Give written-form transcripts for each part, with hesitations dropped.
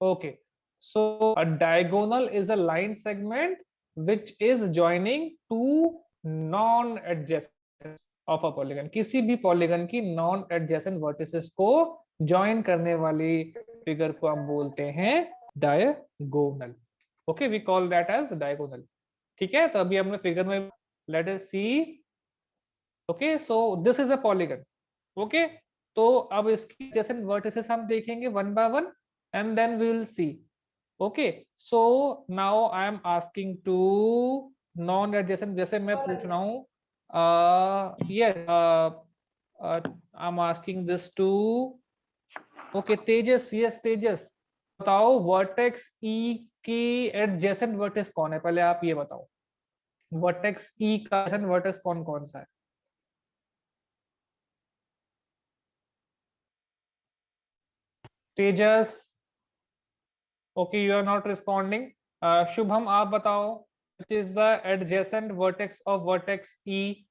Okay, so a diagonal is a line segment which is joining two non-adjacent of a polygon. किसी भी polygon की non-adjacent vertices को join करने वाली figure को हम बोलते हैं diagonal. Okay, we call that as diagonal. ठीक है, तो अभी हमने figure में let us see. Okay, so this is a polygon. Okay, तो अब इसकी adjacent vertices हम देखेंगे one by one and then we will see. Okay, so now I am asking to non-adjacent, जैसे मैं पूछ रहा हूँ yes, I'm asking this to okay Tejas. Yes Tejas, बताओ vertex E की adjacent vertex कौन है? पहले आप ये बताओ vertex E का adjacent vertex कौन कौन सा है? Tejas, okay, you are not responding. Shubham, आप बताओ, which is the adjacent vertex of vertex E?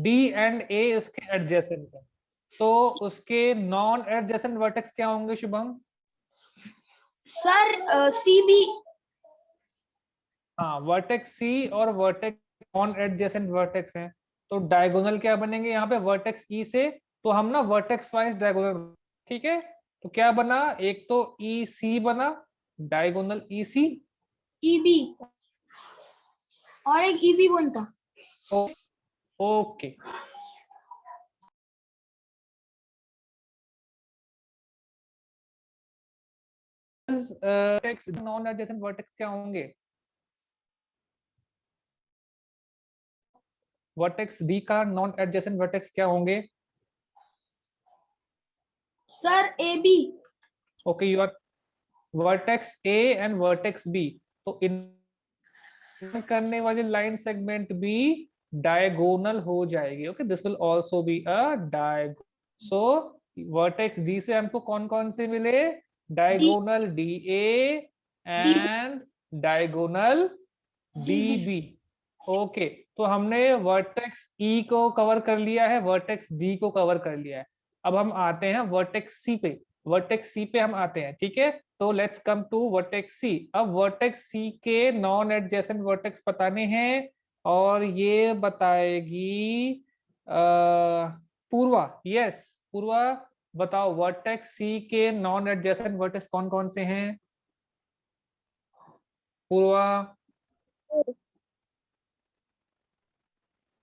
D and A उसके adjacent है, तो उसके नॉन एडजेसेंट वर्टेक्स क्या होंगे शुभम? Sir CB। हाँ, वर्टेक्स सी और वर्टेक्स नॉन एडजेसेंट वर्टेक्स हैं, तो डायगोनल क्या बनेंगे यहाँ पे वर्टेक्स ई से? तो हम ना वर्टेक्स वाइज डायगोनल, ठीक है, तो क्या बना, एक तो ई सी बना, डायगोनल ई सी, EB और एक EB बनता। ओके, नॉन एडजेसेंट वर्टेक्स क्या होंगे? वर्टेक्स डी का नॉन एडजेसेंट वर्टेक्स क्या होंगे? Sir AB। Okay, you are vertex A and vertex B, तो इन करने वाली लाइन सेगमेंट भी डायगोनल हो जाएगी. Okay, this will also be a diagonal. So vertex D से हमको कौन कौन से मिले? Diagonal D A and diagonal D B. Okay, तो हमने वर्टेक्स ई को कवर कर लिया है, वर्टेक्स डी को कवर कर लिया है. अब हम आते हैं वर्टेक्स सी पे, वर्टेक्स सी पे हम आते हैं, ठीक है. तो लेट्स कम टू वर्टेक्स सी. अब वर्टेक्स सी के नॉन एडजेसेंट वर्टेक्स बताने हैं और ये बताएगी पूर्वा. यस पूर्वा, बताओ वर्टेक्स सी के नॉन एडजेसेंट वर्टेक्स कौन कौन से हैं? पूर्वा,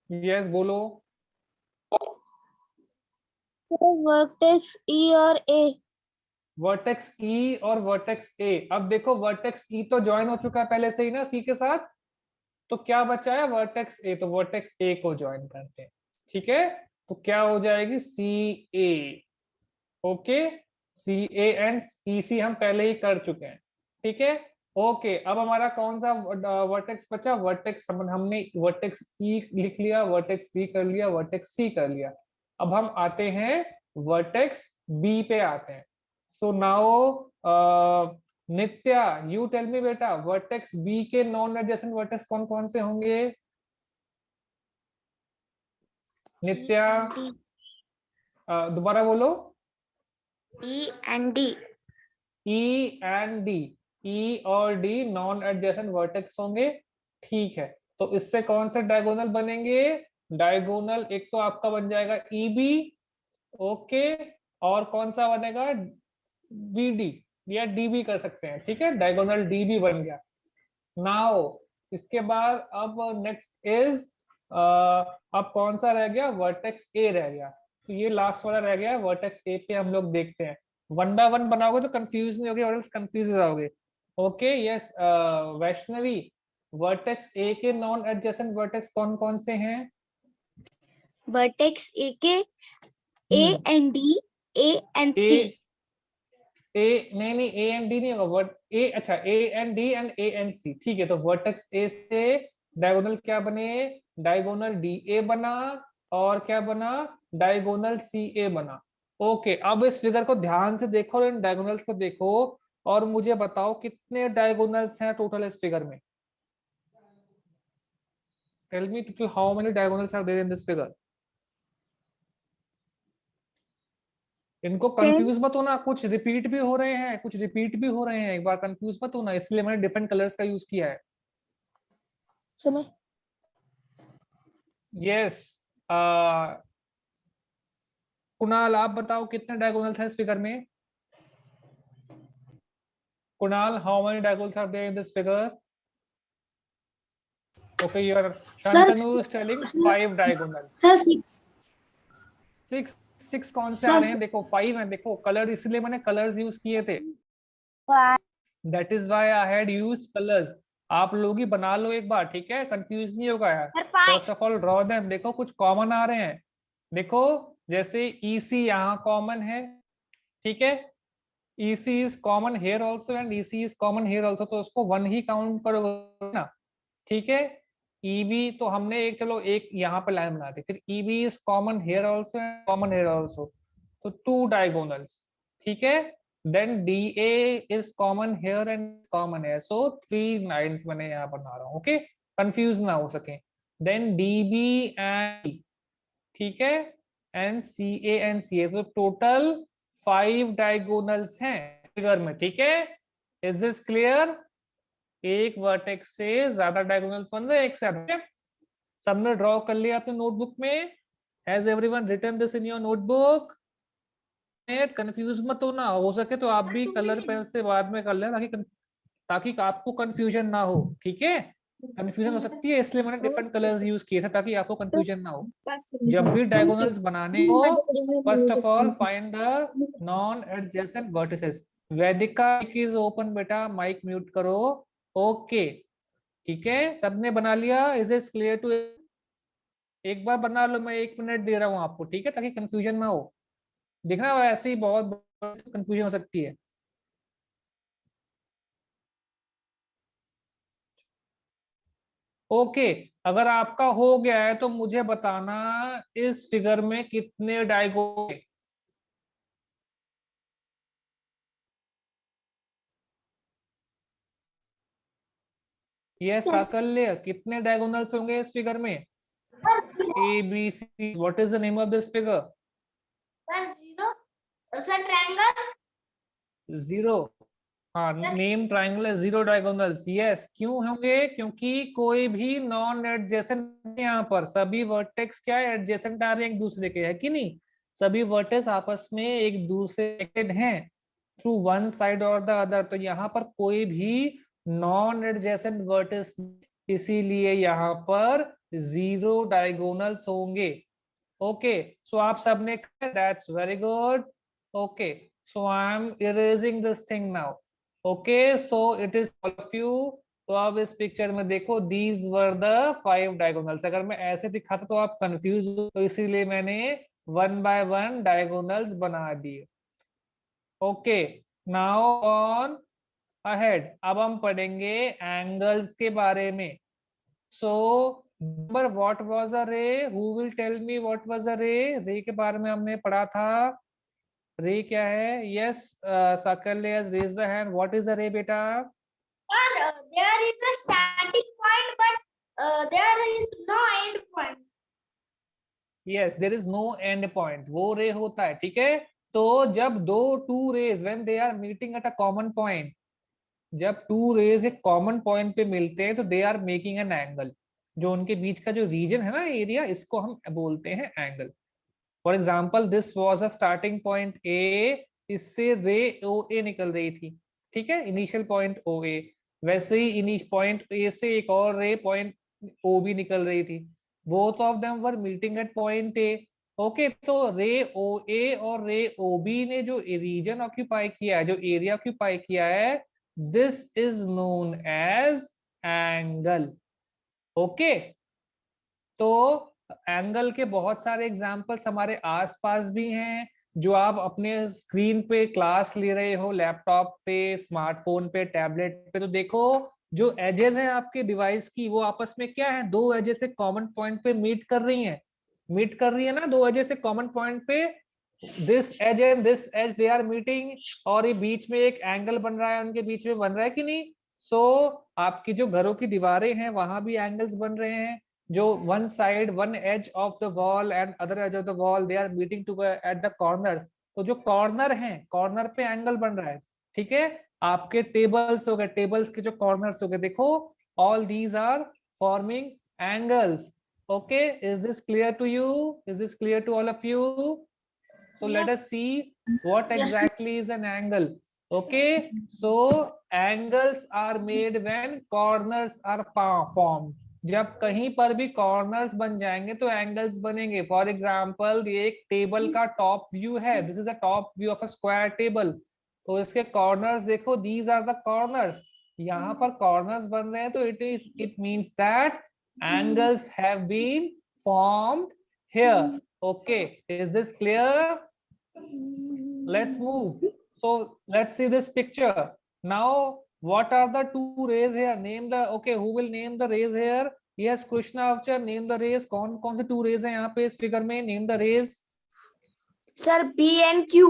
यस बोलो. वर्टेक्स E और A। वर्टेक्स ई और वर्टेक्स ए. अब देखो वर्टेक्स ई तो ज्वाइन हो चुका है पहले से ही ना सी के साथ, तो क्या बचा है वर्टेक्स ए, तो वर्टेक्स ए को ज्वाइन करते हैं, ठीक है. तो क्या हो जाएगी सी ए. ओके, सी ए एंड ई सी हम पहले ही कर चुके हैं, ठीक है. ओके, अब हमारा कौन सा वर्टेक्स बचा? वर्टेक्स हमने वर्टेक्स ई लिख लिया, वर्टेक्स डी कर लिया, वर्टेक्स सी कर लिया. अब हम आते हैं वर्टेक्स बी पे आते हैं. So now Nitya, you tell me बेटा, वर्टेक्स बी के नॉन एडजेसेंट वर्टेक्स कौन कौन से होंगे? नित्या, दोबारा बोलो. E and D। E and D, E और डी नॉन एडजेसेंट वर्टेक्स होंगे, ठीक है. तो इससे कौन से डायगोनल बनेंगे? डायगोनल एक तो आपका बन जाएगा ई बी, ओके, और कौन सा बनेगा? बी डी या डी बी कर सकते हैं, ठीक है, डायगोनल डी बी बन गया. नाउ इसके बाद अब नेक्स्ट इज अब कौन सा रह गया? वर्टेक्स ए रह गया. तो ये लास्ट वाला रह गया, वर्टेक्स ए पे हम लोग देखते हैं. वन बाय वन बनाओगे तो कंफ्यूज नहीं होगे और कंफ्यूज जाओगे. Okay, yes Vaishnavi, vertex A के नॉन एडजेसेंट वर्टेक्स कौन कौन से हैं? वर्टेक्स A के A and D, A and C। A नहीं, ए एंड डी नहीं होगा, वर्ट ए, अच्छा A and D and A and C, ठीक है. तो वर्टेक्स ए से डायगोनल क्या बने? डायगोनल डी ए बना, और क्या बना? डायगोनल सी ए बना. ओके, अब इस फिगर को ध्यान से देखो और इन डायगोनल्स को देखो और मुझे बताओ कितने डायगोनल्स हैं टोटल इस फिगर में? Tell me how many diagonals are there in this figure. इनको कंफ्यूज मत होना, कुछ रिपीट भी हो रहे हैं, कुछ रिपीट भी हो रहे हैं, एक बार कंफ्यूज मत होना, इसलिए मैंने डिफरेंट कलर्स का यूज किया है। समझ। यस। कुणाल आप बताओ कितने डायगोनल्स हैं इस फिगर में? Kunal, how many diagonals are there in this figure? Okay, your sir Shantanu is telling 5 diagonals. सर 6 सिक्स, सिक्स कौन से आ सर रहे हैं? देखो 5 है, देखो कलर, इसलिए मैंने कलर्स यूज किए थे, that is why I had use colours. आप लोग ही बना लो एक बार, ठीक है, कंफ्यूज नहीं होगा यार। First of all draw them, देखो कुछ कॉमन आ रहे हैं, देखो जैसे EC यहाँ कॉमन है, ठीक है, EC is common here also and EC is common here also, तो उसको 1 ही काउंट करोगे ना, ठीक है। EB तो हमने एक, चलो एक यहाँ पे लाइन बना दी, फिर EB is common here also and common here also, तो 2 डायगोनल्स, ठीक है। Then DA is common here and common here, so 3 lines मैंने यहाँ बना रहा हूँ, ओके, कंफ्यूज ना हो सके। देन DB एंड, ठीक है, एंड CA एंड CA, तो टोटल 5 डायगोनल्स हैं फिगर में, ठीक है। Is this clear? एक वर्टेक्स से ज्यादा डायगोनल्स बन रहे हैं एक साथ। सबने ड्रॉ कर लिया अपने नोटबुक में? Has everyone written this in your notebook? Confuse मत होना, हो सके तो आप भी कलर पेन से बाद में कर लेना, ताकि आपको कंफ्यूजन ना हो, ठीक है। कंफ्यूजन हो सकती है, इसलिए मैंने डिफरेंट कलर्स यूज किए थे ताकि आपको कंफ्यूजन ना हो। जब भी डायगोनल्स बनाने हो, first of all find the non adjacent vertices. Vaidika is open बेटा, माइक म्यूट करो। ओके, ठीक है, सबने बना लिया? Is it clear too? एक बार बना लो, मैं 1 मिनट दे रहा हूँ आपको, ठीक है, ताकि कंफ्यूजन ना हो। देखना वैसे ही बहुत कंफ्यूजन हो सकती है। ओके, अगर आपका हो गया है तो मुझे बताना इस फिगर में कितने डायगोनल। ये साकल्य, कितने डायगोनल्स होंगे इस फिगर में? ABC, what is the name of this figure? Zero. हाँ, नेम ट्राइंगल है, 0 डायगोनल्स, यस। क्यों होंगे? क्योंकि कोई भी नॉन एडजेसेंट, यहाँ पर सभी वर्टेक्स क्या है, एडजेसेंट आ रहे हैं एक दूसरे के, है कि नहीं? सभी वर्टेक्स आपस में एक दूसरे कनेक्टेड हैं थ्रू वन साइड और द अदर, तो यहाँ पर कोई भी नॉन एडजेसेंट वर्टेक्स, इसीलिए यहाँ पर 0 डायगोनल्स होंगे। ओके, सो आप सबने, that's very good. Okay, so I'm erasing this thing now. Okay, so it is all of you. तो आप इस पिक्चर में देखो, these were the 5 diagonals। अगर मैं ऐसे दिखाता तो आप कंफ्यूज हो, तो इसीलिए मैंने 1 by 1 डायगोनल्स बना दिए। ओके, नाउ ऑन अहेड, अब हम पढ़ेंगे एंगल्स के बारे में। So number, what was a ray? Who will tell me what was a ray? Ray के बारे में हमने पढ़ा था। रे क्या है? Yes, Shakalya has raised the hand. What is a रे बेटा? there is a starting point but there is no end point. Yes, there is no end point, वो रे होता है, ठीक है। तो जब two rays when they are meeting at a common point, जब 2 रेज एक कॉमन पॉइंट पे मिलते हैं तो they are making an angle. जो उनके बीच का जो रीजन है ना, एरिया, इसको हम बोलते हैं angle. For example, this was a starting point A, इससे रे OA निकल रही थी, ठीक है, इनिशियल पॉइंट OA। वैसे ही पॉइंट ए से एक और रे पॉइंट OB निकल रही थी, both of them were meeting at point A. Okay, तो रे OA और रे OB ने जो रीजन ऑक्यूपाई किया है, जो एरिया ऑक्यूपाई किया है, this is known as angle. Okay, तो एंगल के बहुत सारे एग्जांपल्स हमारे आसपास भी हैं, जो आप अपने स्क्रीन पे क्लास ले रहे हो, लैपटॉप पे, स्मार्टफोन पे, टैबलेट पे, तो देखो जो एजेस हैं आपके डिवाइस की, वो आपस में क्या है, 2 एजेस से कॉमन पॉइंट पे मीट कर रही हैं, मीट कर रही है ना, 2 एजेस से कॉमन पॉइंट पे, this edge and this edge they are meeting, और ये बीच में एक एंगल बन रहा है, उनके बीच में बन रहा है कि नहीं? सो आपकी जो घरों की दीवारें हैं वहां भी एंगल्स बन रहे हैं, जो one side, one edge of the wall and other edge of the wall, they are meeting together at the corners, तो जो कॉर्नर है, कॉर्नर पे एंगल बन रहा है, ठीक है। आपके टेबल्स हो गए, टेबल्स के जो कॉर्नर्स हो गए, देखो all these are forming angles. Okay, is this clear to you? Is this clear to all of you? So let Yes. us see what Yes. exactly is an angle. Okay, so angles are made when corners are formed. जब कहीं पर भी corners बन जाएंगे तो angles बनेंगे। For example, ये एक टेबल का टॉप व्यू है, this is a top view of a square table. तो इसके कॉर्नर्स देखो, दीज आर द कॉर्नर्स। यहाँ पर कॉर्नर्स बन रहे हैं तो it means that angles have been formed here. Okay, is this clear? Let's move. So let's see this picture. Now, what are the two rays here? Name the, okay, who will name the rays here? Yes, Krishna Avchar, name the rays. कौन कौन से two rays हैं यहाँ पे इस figure में? Name the rays. Sir P and Q.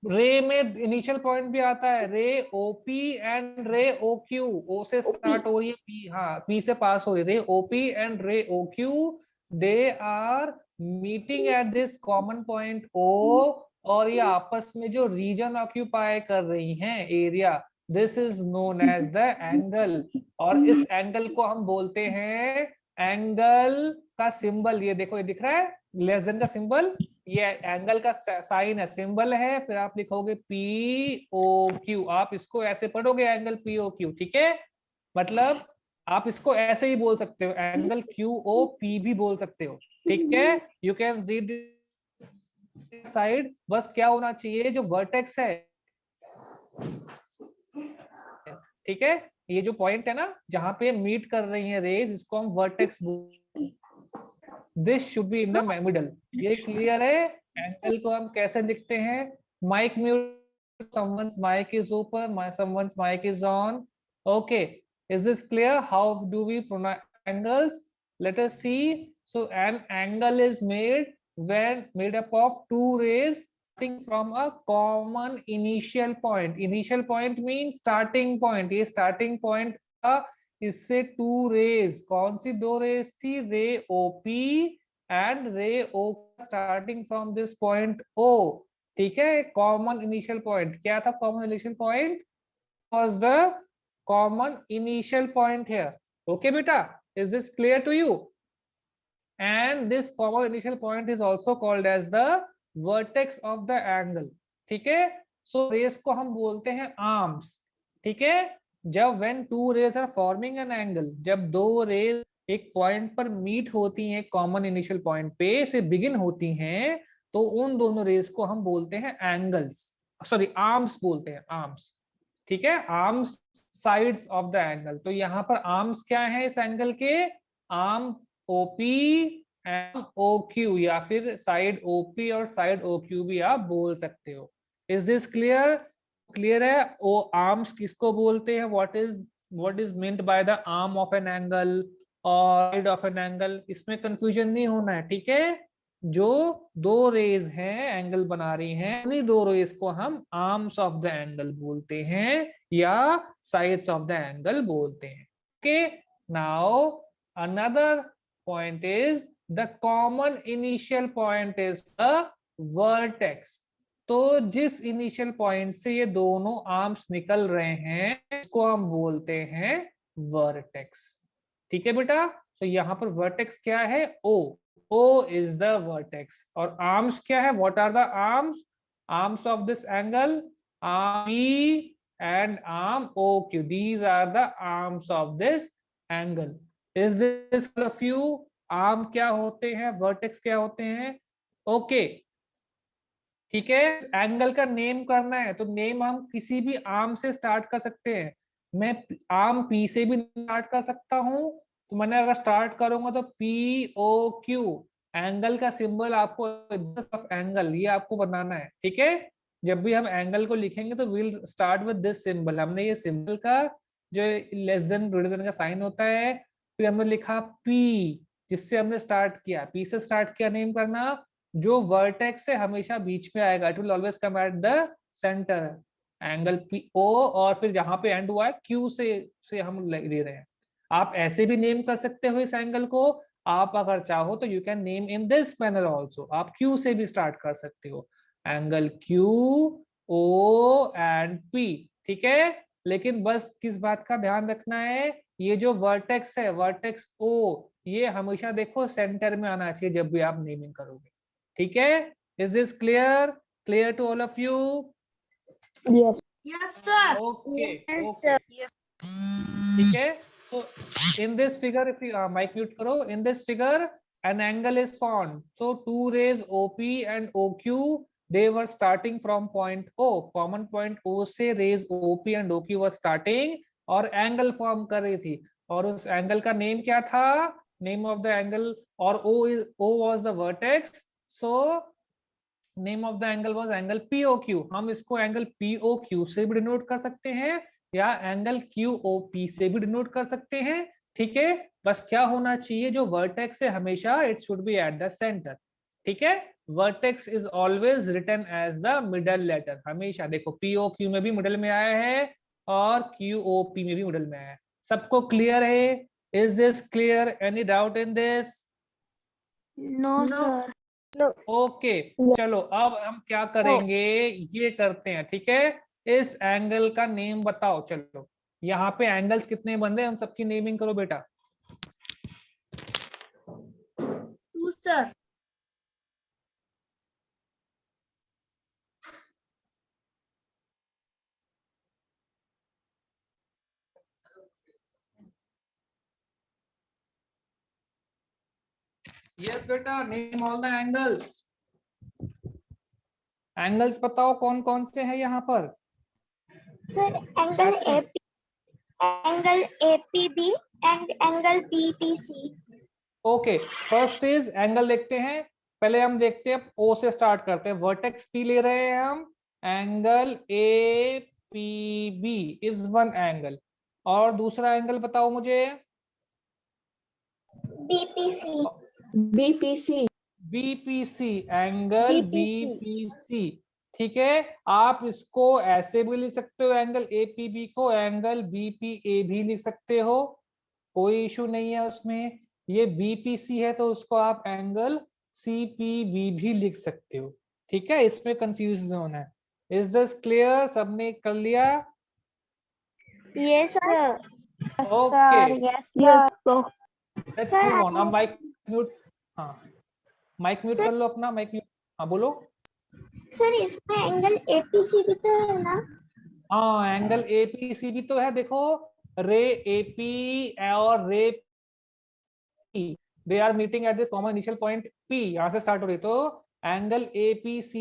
रे में इनिशियल पॉइंट भी आता है, रे OP and ray O Q. ओ से स्टार्ट हो रही है, पी, हाँ पी से पास हो रही है। रे OP and ray O Q, they are meeting at this common point O, और ये आपस में जो रीजन ऑक्यूपाई कर रही हैं, area, this is known as the angle. और इस एंगल को हम बोलते हैं एंगल का सिंबल। ये देखो, ये दिख रहा है लेस देन का सिंबल, ये एंगल का साइन है, सिंबल है। फिर आप लिखोगे पी ओ क्यू, आप इसको ऐसे पढ़ोगे एंगल पी ओ क्यू, ठीक है। मतलब आप इसको ऐसे ही बोल सकते हो, एंगल क्यू ओ पी भी बोल सकते हो, ठीक है। यू कैन रीड साइड, बस क्या होना चाहिए, जो वर्टेक्स है, ठीक है, ये जो पॉइंट है ना जहां पे मीट कर रही है रेज, इसको हम वर्टेक्स बोल, this should be in the middle. ये क्लियर है? एंगल को हम कैसे लिखते हैं? Mic mute, someone's mic is open, someone's mic is on. Okay, is this clear? How do we pronounce angles? Let us see. So an angle is made when made up of two rays starting from a common initial point. Initial point means starting point. ये starting point का, इससे to raise, कौन सी दो raise थी? रे OP and ray O, starting from this point O, ठीक है। Common initial point क्या था? Common initial point was the common initial point here. Okay बेटा, is this clear to you? And this common initial point is also called as the vertex of the angle, ठीक है। सो race को हम बोलते हैं arms, ठीक है। जब when two rays are forming an angle, जब दो रेज एक पॉइंट पर मीट होती हैं, कॉमन इनिशियल पॉइंट पे से बिगिन होती हैं, तो उन दोनों रेज को हम बोलते हैं एंगल्स, सॉरी आर्म्स बोलते हैं, आर्म्स, ठीक है। Arms sides of the angle. तो यहाँ पर आर्म्स क्या है इस एंगल के? Arm O P and O Q, या फिर साइड ओपी और साइड ओ क्यू भी आप बोल सकते हो। Is this clear? क्लियर है? ओ आर्म्स किसको बोलते हैं? What is meant by the arm of an angle और साइड ऑफ एन एंगल? इसमें कंफ्यूजन नहीं होना है, ठीक है। जो दो रेज हैं एंगल बना रही हैं, उन्हीं दो रेज को हम आर्म्स ऑफ द एंगल बोलते हैं या साइड्स ऑफ द एंगल बोलते हैं। Okay, now another point is the common initial point is the vertex। तो जिस इनिशियल पॉइंट से ये दोनों आर्म्स निकल रहे हैं उसको हम बोलते हैं वर्टेक्स, ठीक है बेटा। तो यहाँ पर वर्टेक्स क्या है? O is the vertex। और आर्म्स क्या है? What are the arms? Arms of this angle, arm P and arm OQ, these are the arms of this angle। Is this all of you? Arm क्या होते हैं, vertex क्या होते हैं? Okay, ठीक है। एंगल का नेम करना है तो नेम हम किसी भी आर्म से स्टार्ट कर सकते हैं। मैं आर्म पी से भी स्टार्ट कर सकता हूं, तो मैंने अगर स्टार्ट करूंगा तो पी ओ क्यू, एंगल का सिंबल आपको एंगल ये आपको बनाना है, ठीक है। जब भी हम एंगल को लिखेंगे तो will start with this symbol. हमने ये सिंबल का जो लेस देन ग्रेटर देन का साइन होता है, फिर हमने लिखा पी, जिससे हमने स्टार्ट किया, पी से स्टार्ट किया नेम करना। जो वर्टेक्स है हमेशा बीच में आएगा, it will always come at the centre, angle P O, और फिर जहां पे एंड हुआ है क्यू से हम ले रहे हैं। आप ऐसे भी नेम कर सकते हो इस एंगल को, आप अगर चाहो तो you can name in this manner also, आप क्यू से भी स्टार्ट कर सकते हो। Angle Q O and P, ठीक है। लेकिन बस किस बात का ध्यान रखना है, ये जो वर्टेक्स है, वर्टेक्स ओ, ये हमेशा देखो सेंटर में आना चाहिए जब भी आप नेमिंग करोगे, ठीक है। Is this clear, clear to all of you? Yes. Yes, sir. Okay Yes, okay, ठीक है। so in this figure, if you mic mute karo, in this figure an angle is formed, so two rays OP and OQ, they were starting from point O, common point O से rays OP and OQ were starting और angle form कर रही थी, और उस angle का name क्या था, नेम ऑफ द एंगल, और O was the vertex, so name of the angle was angle POQ। हम इसको एंगल POQ से भी डिनोट कर सकते हैं या एंगल QOP से भी डिनोट कर सकते हैं, ठीक है। बस क्या होना चाहिए, जो वर्टेक्स है हमेशा it should be at the centre, ठीक है। Vertex is always written as the middle letter, हमेशा देखो POQ में भी मिडल में आया है और QOP में भी मिडल में आया है। सबको क्लियर है? Is this clear? Any doubt in this? No, sir. Okay चलो अब हम क्या करेंगे, ये करते हैं, ठीक है। इस एंगल का नेम बताओ, चलो यहाँ पे एंगल्स कितने बन रहे हैं, हम सबकी नेमिंग करो बेटा। Two, sir. यस बेटा, name all the angles. Angles बताओ कौन कौन से हैं यहाँ पर। Sir, angle AP, angle APB and angle BPC. Okay, first is angle देखते हैं, पहले हम देखते हैं ओ से स्टार्ट करते हैं, वर्टेक्स P ले रहे हैं हम, angle APB is one angle, और दूसरा एंगल बताओ मुझे। BPC. BPC, angle BPC. BPC, ठीक है। आप इसको ऐसे भी लिख सकते हो, एंगल APB को एंगल BPA भी लिख सकते हो, कोई इशू नहीं है उसमें। ये BPC है तो उसको आप एंगल CPB भी लिख सकते हो, ठीक है। इसमें कंफ्यूज होना है। Is this clear? सबने कर लिया? Yes, sir. Okay, Yes, sir. Let's Sir, move on. अब माइक म्यूट, हाँ माइक म्यूट Sir- कर लो अपना, माइक म्यूट, हाँ बोलो। सर इसमें एंगल APC भी तो है ना? हाँ एंगल APC भी तो है, देखो रे AP और ray P, they are meeting at this common initial point P, यहाँ से स्टार्ट हो रही, तो एंगल APC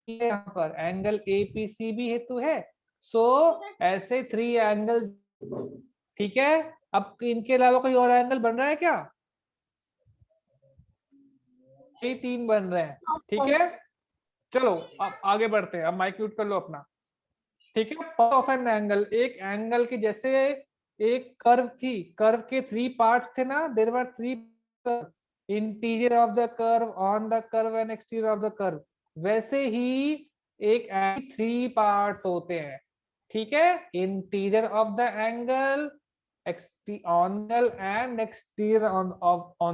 यहाँ पर एंगल APC भी हेतु है। सो ऐसे थ्री एंगल्स, ठीक है। अब इनके अलावा कोई और एंगल बन रहा है क्या? ये तीन बन रहे हैं, ठीक है। चलो अब आगे बढ़ते हैं, अब माइक म्यूट कर लो अपना, ठीक है। पार्ट ऑफ एन एंगल, एक एंगल की जैसे एक कर्व थी, कर्व के थ्री पार्ट्स थे ना, there were three, interior of the curve, on the curve and exterior of the curve, वैसे ही एक थ्री पार्ट्स होते हैं, ठीक है। Interior of the angle, angle and exterior on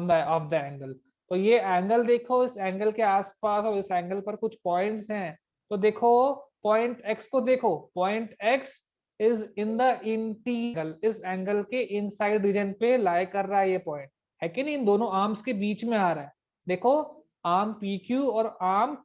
the of the angle. तो ये एंगल देखो, इस एंगल के आसपास और इस एंगल पर कुछ पॉइंट्स हैं, तो देखो पॉइंट एक्स को देखो, point x is in the interior, इस एंगल के इनसाइड रीजन पे लाई कर रहा है ये पॉइंट, है कि नहीं, इन दोनों आर्म्स के बीच में आ रहा है। देखो आर्म PQ और आर्म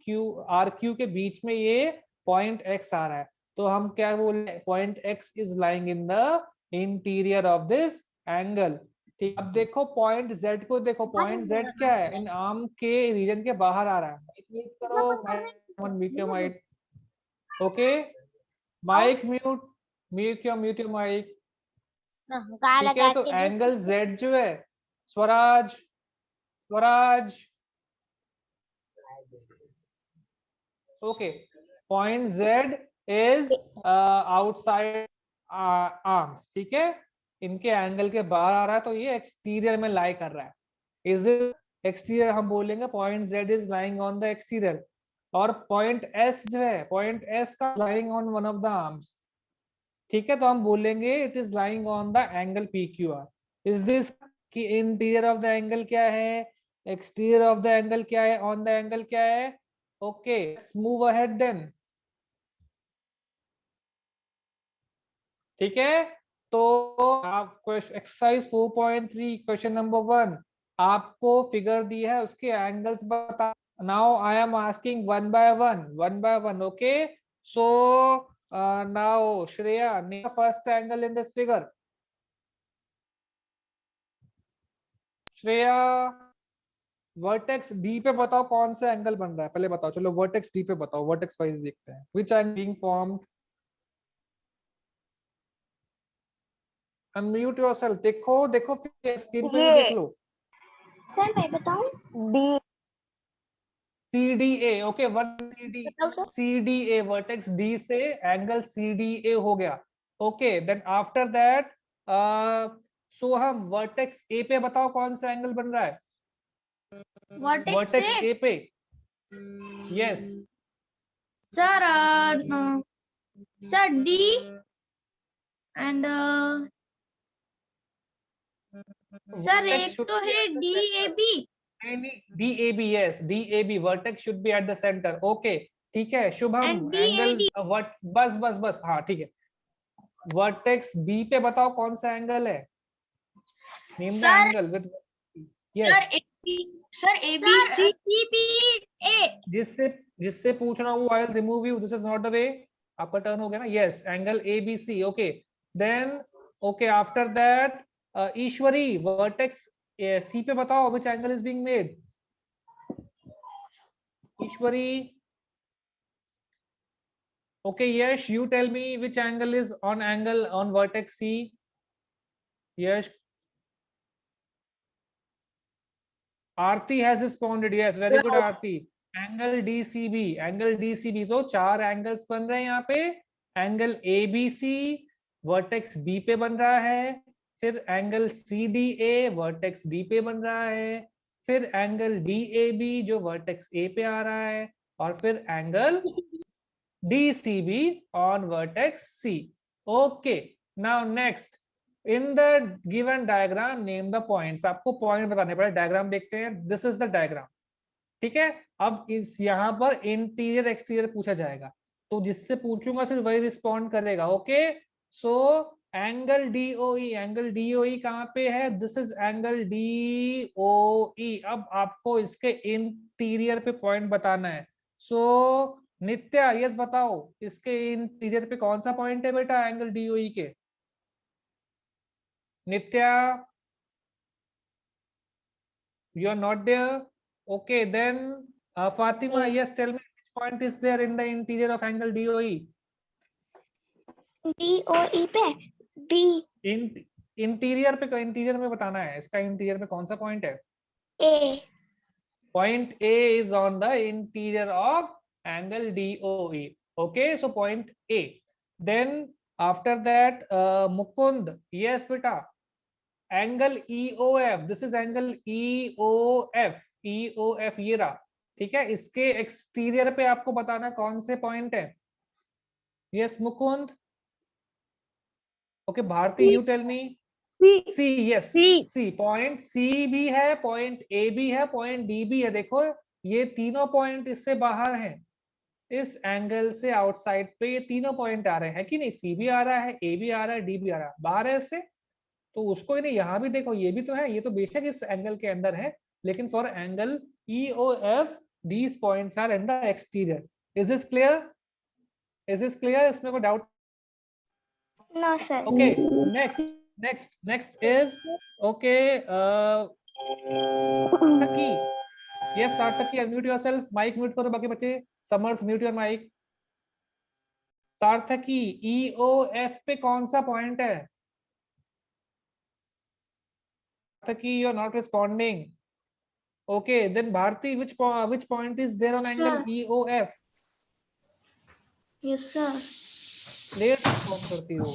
RQ के बीच में ये पॉइंट एक्स आ रहा है, तो हम क्या बोल रहे हैं, point x is lying in the interior of this angle, ठीक। अब देखो पॉइंट Z को देखो, पॉइंट Z क्या है, इन आर्म के रीजन के बाहर आ रहा है। म्यूट करो, mute your mic, okay, mic mute, mute your mic, ठीक है। तो एंगल Z जो है, Swaraj Swaraj, okay, point Z is outside arms, ठीक है, इनके एंगल के बाहर आ रहा है, तो ये एक्सटीरियर में लाई कर रहा है। इज एक्सटीरियर हम बोलेंगे, point Z is lying on the exterior, और पॉइंट S जो है, पॉइंट S का lying on one of the arms, ठीक है, तो हम बोलेंगे it is lying on the angle PQR। Is this कि इंटीरियर ऑफ द एंगल क्या है, एक्सटीरियर ऑफ द एंगल क्या है, ऑन द एंगल क्या है, Okay, let's move ahead then. ठीक है, तो आप एक्सरसाइज 4.3 क्वेश्चन नंबर 1 आपको फिगर दी है, उसके एंगल्स बता. Now I am asking one by one. Okay, so now Shreya, name first angle in this figure. Shreya, vertex D पे बताओ कौन सा एंगल बन रहा है, पहले बताओ. चलो वर्टेक्स डी पे बताओ, वर्टेक्स वाइज देखते हैं. Which angle being formed. Unmute yourself. देखो देखो स्क्रीन पे भी देख लो. सर मैं बताऊं? डी. CDA. ओके, वन बताओ सर. CDA, वर्टेक्स डी से एंगल CDA हो गया. Okay, then after that so हम वर्टेक्स ए पे बताओ कौन सा एंगल बन रहा है. वर्टेक्स ए पे. Yes. Sir sir D and sir एक तो है DAB. DAB. Yes, DAB. Vertex should be at the centre. Okay, ठीक है शुभम. And angle DAD. बस हाँ ठीक है. वर्टेक्स बी पे बताओ कौन सा एंगल है. Name the Sir. Angle with. Sir yes, sir ABC CBA. जिससे पूछ रहा हूँ, I will remove you. This is not the way. आपका टर्न हो गया ना. Yes, angle ABC. Okay, then okay after that Ishwari, vertex C पे बताओ which angle is being made. Ishwari. Okay Yash, you tell me which angle is on vertex C. Yash. Aarti has responded. yes, very good Aarti. Angle DCB. तो चार angles बन रहे हैं यहाँ पे. Angle ABC vertex B पे बन रहा है, फिर एंगल CDA वर्टेक्स D पे बन रहा है, फिर एंगल DAB जो वर्टेक्स A पे आ रहा है, और फिर angle DCB on vertex C. Okay, now next, in the given diagram name the points. आपको पॉइंट बताने पड़े. डायग्राम देखते हैं. This is the diagram. ठीक है, अब इस यहाँ पर इंटीरियर एक्सटीरियर पूछा जाएगा, तो जिससे पूछूंगा सिर्फ वही रिस्पॉन्ड करेगा. ओके, सो एंगल DOE कहाँ पे है. This is angle DOE. अब आपको इसके इंटीरियर पे पॉइंट बताना है. सो नित्या, यस बताओ इसके इंटीरियर पे कौन सा पॉइंट है बेटा एंगल DOE के. नित्या, you are not there. Okay, then Fatima, yes, tell me which point is there in the interior of angle DOE. DOE पे B. इंटीरियर में बताना है. इसका इंटीरियर में कौन सा पॉइंट है. A. Point A is on the interior of angle DOE. Okay, so point A. Then after that, Mukund, yes beta. Angle EOF. This is angle EOF. ये रहा. ठीक है, इसके एक्सटीरियर पे आपको बताना कौन से पॉइंट है. Yes Mukund. Okay Bharti, you tell me. C. Yes, C. Point C भी है, पॉइंट ए भी है, पॉइंट डी भी है. देखो ये तीनों पॉइंट इससे बाहर हैं. इस एंगल से आउटसाइड पे ये तीनों पॉइंट आ रहे हैं कि नहीं. सी भी आ रहा है, ए भी आ रहा है, डी भी आ रहा है. बाहर है इससे, तो उसको नहीं. यहाँ भी देखो ये भी तो है. ये तो बेशक इस एंगल के अंदर है, लेकिन for angle EOF these points are in the exterior. Is this clear? इसमें कोई doubt. No sir. Okay, next is okay. Sarthaki. Yes, Sarthaki, unmute yourself. Mic mute करो बाकी बच्चे. Samarth, mute your mic. सार्थकी, EOF पे कौन सा point है. सार्थकी, you are not responding. Okay, then Bharti, which point is there on angle EOF? Yes sir. Late respond करती हो.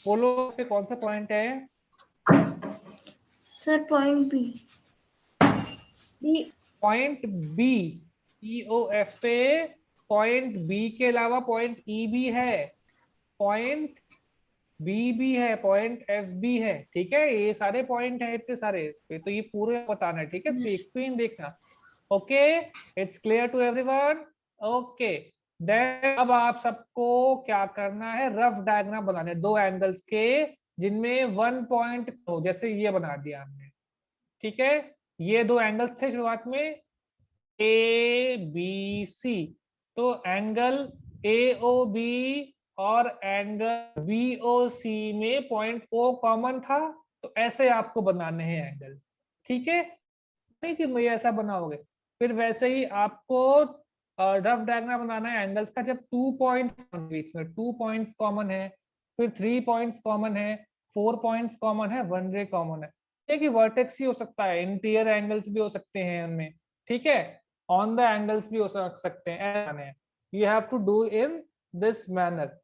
बोलो पे कौन सा पॉइंट है. Sir point B. Point B. EOF पे पॉइंट B के अलावा पॉइंट E भी है, पॉइंट B भी है, पॉइंट F भी है. ठीक है, ये सारे पॉइंट है इतने सारे इस पे, तो ये पूरे बताना है. ठीक है, स्क्रीन देखना. Okay, it's clear to everyone? Okay, then अब आप सबको क्या करना है, रफ डायग्राम बनाने, दो एंगल्स के जिनमें 1 पॉइंट, जैसे ये बना दिया हमने, ठीक है। ये दो एंगल्स थे शुरुआत में, ए बी सी, तो एंगल ए ओ बी और एंगल बी ओ सी में पॉइंट ओ कॉमन था, तो ऐसे आपको बनाने हैं एंगल, ठीक है। नहीं कि मैं ऐसा बनाओगे, फिर वैसे ही आपको रफ डायग्राम बनाना है एंगल्स का, जब 2 पॉइंट्स बीच में 2 पॉइंट्स कॉमन है, फिर 3 पॉइंट्स कॉमन है, 4 पॉइंट्स कॉमन है, 1 रे कॉमन है, कि वर्टेक्स ही हो सकता है, इंटीरियर एंगल्स भी हो सकते हैं उनमें, ठीक है, ऑन द एंगल्स भी हो सकते हैं, you have to do in this manner.